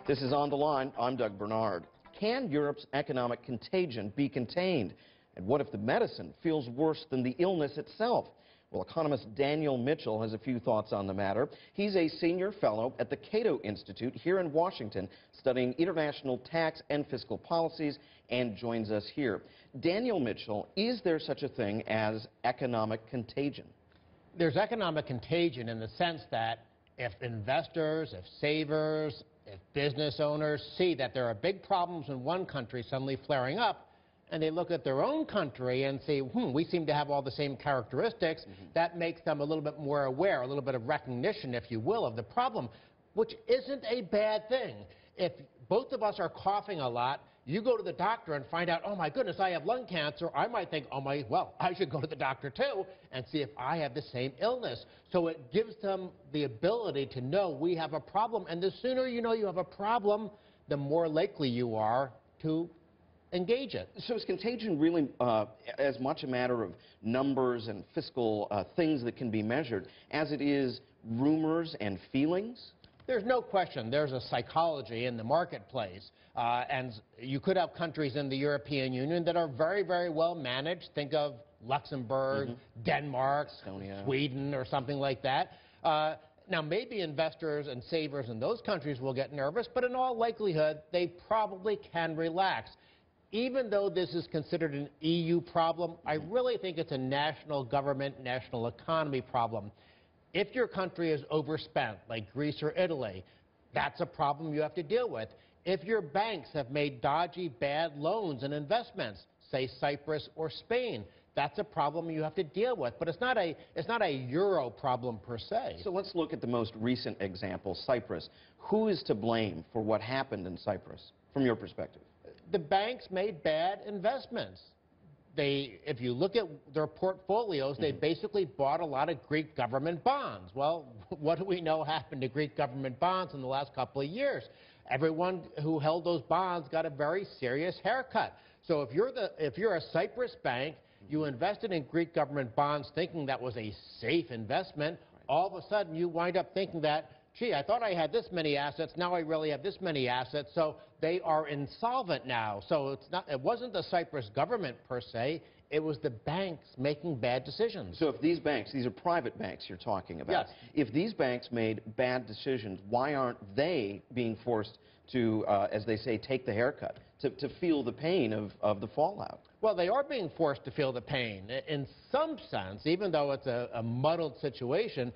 This is On the Line. I'm Doug Bernard. Can Europe's economic contagion be contained? And what if the medicine feels worse than the illness itself? Well, economist Daniel Mitchell has a few thoughts on the matter. He's a senior fellow at the Cato Institute here in Washington, studying international tax and fiscal policies, and joins us here. Daniel Mitchell, is there such a thing as economic contagion? There's economic contagion in the sense that if investors, if savers, if business owners see that there are big problems in one country suddenly flaring up, and they look at their own country and say, we seem to have all the same characteristics, that makes them a little bit more aware, a little bit of recognition, if you will, of the problem, which isn't a bad thing. If both of us are coughing a lot, you go to the doctor and find out, oh my goodness, I have lung cancer, I might think, well, I should go to the doctor too and see if I have the same illness. So it gives them the ability to know we have a problem, and the sooner you know you have a problem, the more likely you are to engage it. So is contagion really as much a matter of numbers and fiscal things that can be measured as it is rumors and feelings? There's no question there's a psychology in the marketplace, and you could have countries in the European Union that are very, very well managed. Think of Luxembourg, Denmark, Estonia, Sweden, or something like that. Now, maybe investors and savers in those countries will get nervous, but in all likelihood, they probably can relax. Even though this is considered an EU problem, I really think it's a national government, national economy problem. If your country is overspent, like Greece or Italy, that's a problem you have to deal with. If your banks have made dodgy, bad loans and investments, say Cyprus or Spain, that's a problem you have to deal with. But it's not a euro problem per se. So let's look at the most recent example, Cyprus. Who is to blame for what happened in Cyprus, from your perspective? The banks made bad investments. If you look at their portfolios, they basically bought a lot of Greek government bonds. Well, what do we know happened to Greek government bonds in the last couple of years? Everyone who held those bonds got a very serious haircut. So if you're a Cyprus bank, you invested in Greek government bonds thinking that was a safe investment, all of a sudden you wind up thinking that, gee, I thought I had this many assets, now I really have this many assets, so they are insolvent now. So it wasn't the Cyprus government per se, it was the banks making bad decisions. So if these banks, these are private banks you're talking about, yes. If these banks made bad decisions, why aren't they being forced to, as they say, take the haircut, to feel the pain of the fallout? Well, they are being forced to feel the pain. In some sense, even though it's a muddled situation,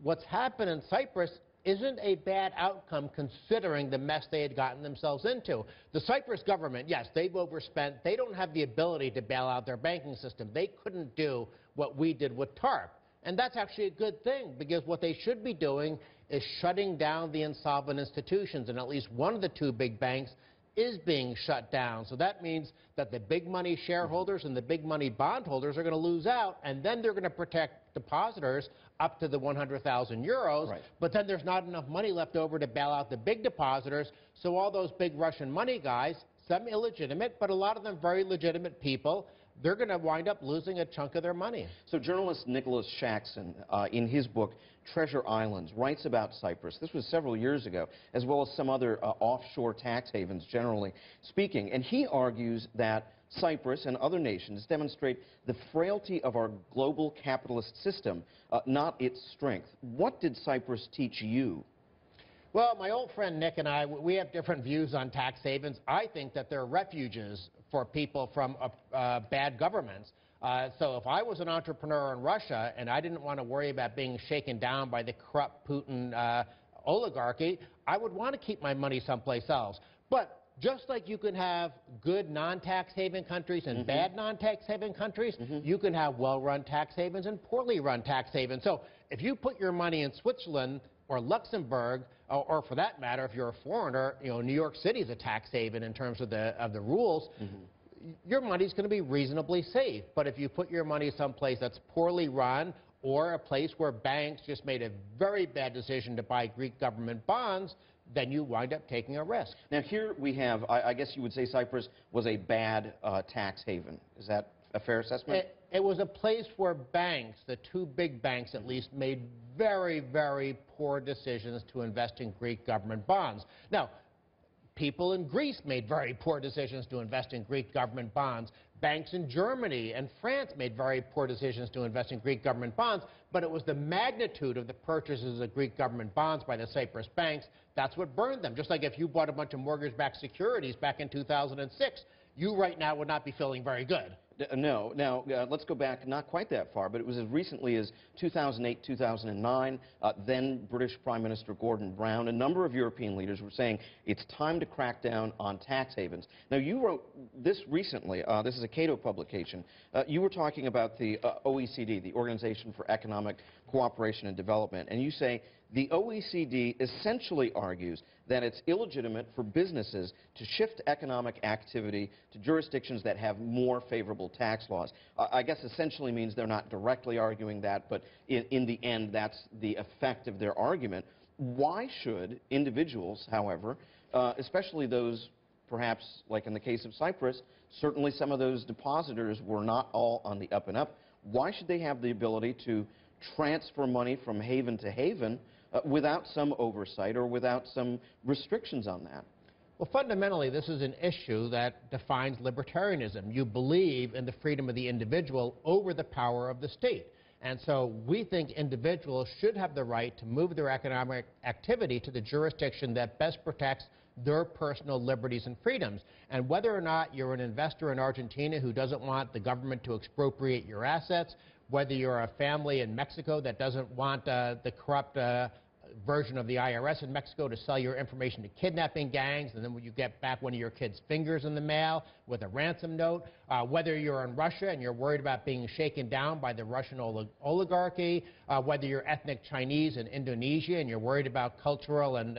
what's happened in Cyprus isn't a bad outcome considering the mess they had gotten themselves into. The Cyprus government, yes, they've overspent. They don't have the ability to bail out their banking system. They couldn't do what we did with TARP. And that's actually a good thing, because what they should be doing is shutting down the insolvent institutions, and at least one of the two big banks is being shut down. So that means that the big money shareholders and the big money bondholders are going to lose out, and then they're going to protect depositors up to the 100,000 euros. Right. But then there's not enough money left over to bail out the big depositors. So all those big Russian money guys, some illegitimate, but a lot of them very legitimate people, they're going to wind up losing a chunk of their money. So journalist Nicholas Shaxson, in his book Treasure Islands, writes about Cyprus. This was several years ago, as well as some other offshore tax havens, generally speaking. And he argues that Cyprus and other nations demonstrate the frailty of our global capitalist system, not its strength. What did Cyprus teach you? Well, my old friend Nick and I, we have different views on tax havens. I think that they're refuges for people from bad governments. So if I was an entrepreneur in Russia and I didn't want to worry about being shaken down by the corrupt Putin oligarchy, I would want to keep my money someplace else. But just like you can have good non-tax haven countries and bad non-tax haven countries, you can have well-run tax havens and poorly run tax havens. So if you put your money in Switzerland or Luxembourg, or for that matter, if you're a foreigner, New York City is a tax haven in terms of the rules, your money's going to be reasonably safe. But if you put your money someplace that's poorly run, or a place where banks just made a very bad decision to buy Greek government bonds, then you wind up taking a risk. Now here we have, I guess you would say Cyprus was a bad tax haven. Is that a fair assessment? It was a place where banks, the two big banks at least, made very, very poor decisions to invest in Greek government bonds. Now, People in Greece made very poor decisions to invest in Greek government bonds. Banks in Germany and France made very poor decisions to invest in Greek government bonds, but it was the magnitude of the purchases of Greek government bonds by the Cyprus banks that's what burned them. Just like if you bought a bunch of mortgage-backed securities back in 2006, you right now would not be feeling very good. No. Now, let's go back not quite that far, but it was as recently as 2008, 2009. Then British Prime Minister Gordon Brown, a number of European leaders were saying it's time to crack down on tax havens. Now, you wrote this recently. This is a Cato publication. You were talking about the OECD, the Organization for Economic Cooperation and Development, and you say the OECD essentially argues that it's illegitimate for businesses to shift economic activity to jurisdictions that have more favorable tax laws. I guess essentially means they're not directly arguing that, but in the end, that's the effect of their argument. Why should individuals, however, especially those perhaps like in the case of Cyprus, certainly some of those depositors were not all on the up and up, why should they have the ability to transfer money from haven to haven without some oversight or without some restrictions on that? Well, fundamentally, this is an issue that defines libertarianism. You believe in the freedom of the individual over the power of the state. And so we think individuals should have the right to move their economic activity to the jurisdiction that best protects their personal liberties and freedoms. And whether or not you're an investor in Argentina who doesn't want the government to expropriate your assets, whether you're a family in Mexico that doesn't want the corrupt version of the IRS in Mexico to sell your information to kidnapping gangs, and then when you get back one of your kids' fingers in the mail with a ransom note, whether you're in Russia and you're worried about being shaken down by the Russian oligarchy, whether you're ethnic Chinese in Indonesia and you're worried about cultural and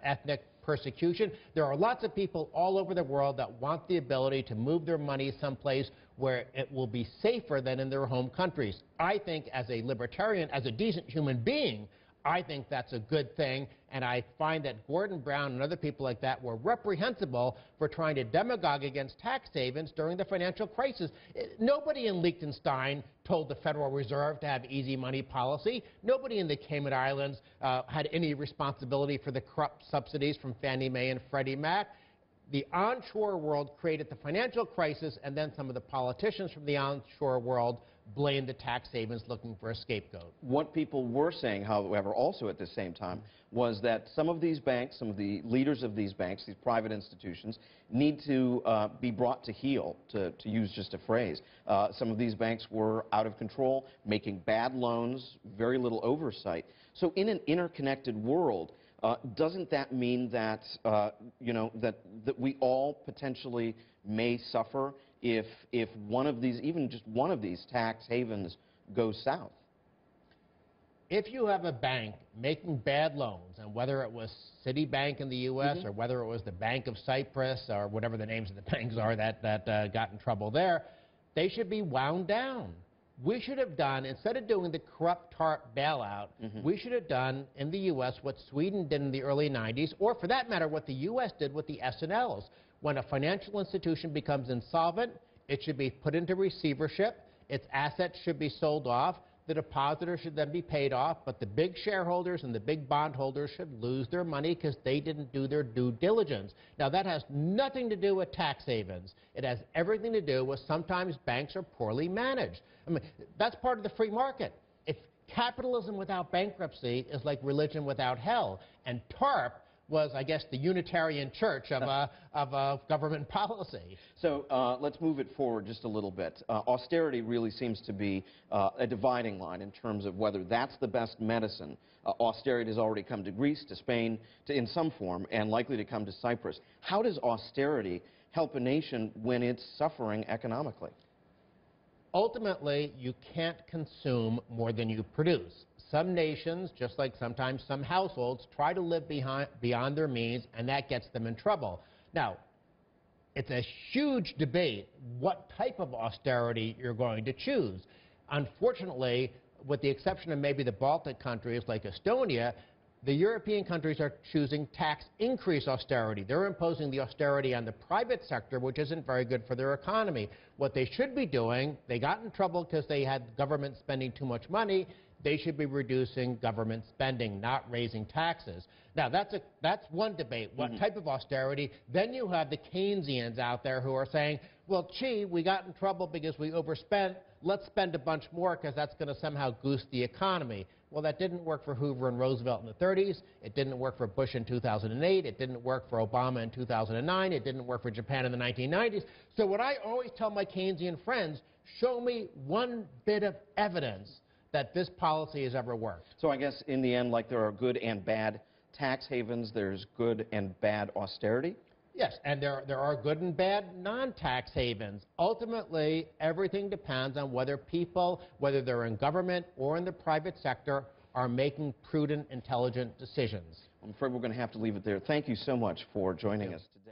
ethnic persecution. There are lots of people all over the world that want the ability to move their money someplace where it will be safer than in their home countries. I think as a libertarian, as a decent human being, I think that's a good thing, and I find that Gordon Brown and other people like that were reprehensible for trying to demagogue against tax havens during the financial crisis. Nobody in Liechtenstein told the Federal Reserve to have easy money policy. Nobody in the Cayman Islands had any responsibility for the corrupt subsidies from Fannie Mae and Freddie Mac. The onshore world created the financial crisis, and then some of the politicians from the onshore world blamed the tax havens looking for a scapegoat. What people were saying, however, also at the same time, was that some of these banks, some of the leaders of these banks, these private institutions, need to be brought to heel, to use just a phrase. Some of these banks were out of control, making bad loans, very little oversight. So in an interconnected world, doesn't that mean that, that we all potentially may suffer if one of these, even just one of these tax havens goes south? If you have a bank making bad loans, and whether it was Citibank in the U.S. or whether it was the Bank of Cyprus or whatever the names of the banks are that got in trouble there, they should be wound down. We should have done, instead of doing the corrupt TARP bailout, we should have done in the U.S. what Sweden did in the early 90s, or for that matter, what the U.S. did with the S&Ls. When a financial institution becomes insolvent, it should be put into receivership, its assets should be sold off, the depositor should then be paid off, but the big shareholders and the big bondholders should lose their money because they didn't do their due diligence. Now, that has nothing to do with tax havens. It has everything to do with sometimes banks are poorly managed. I mean, that's part of the free market. If capitalism without bankruptcy is like religion without hell, and TARP was, I guess, the Unitarian Church of government policy. So let's move it forward just a little bit. Austerity really seems to be a dividing line in terms of whether that's the best medicine. Austerity has already come to Greece, to Spain, in some form, and likely to come to Cyprus. How does austerity help a nation when it's suffering economically? Ultimately, you can't consume more than you produce. Some nations, just like sometimes some households, try to live beyond their means, and that gets them in trouble. Now, it's a huge debate what type of austerity you're going to choose. Unfortunately, with the exception of maybe the Baltic countries like Estonia, the European countries are choosing tax increase austerity. They're imposing the austerity on the private sector, which isn't very good for their economy. What they should be doing, they got in trouble because they had government spending too much money. they should be reducing government spending, not raising taxes. Now, that's one debate, what type of austerity. Then you have the Keynesians out there who are saying, well, gee, we got in trouble because we overspent. Let's spend a bunch more because that's going to somehow goose the economy. Well, that didn't work for Hoover and Roosevelt in the 30s. It didn't work for Bush in 2008. It didn't work for Obama in 2009. It didn't work for Japan in the 1990s. So what I always tell my Keynesian friends, show me one bit of evidence that this policy has ever worked. So I guess in the end, like there are good and bad tax havens, there's good and bad austerity? Yes, and there are good and bad non-tax havens. Ultimately, everything depends on whether people, whether they're in government or in the private sector, are making prudent, intelligent decisions. I'm afraid we're going to have to leave it there. Thank you so much for joining us today.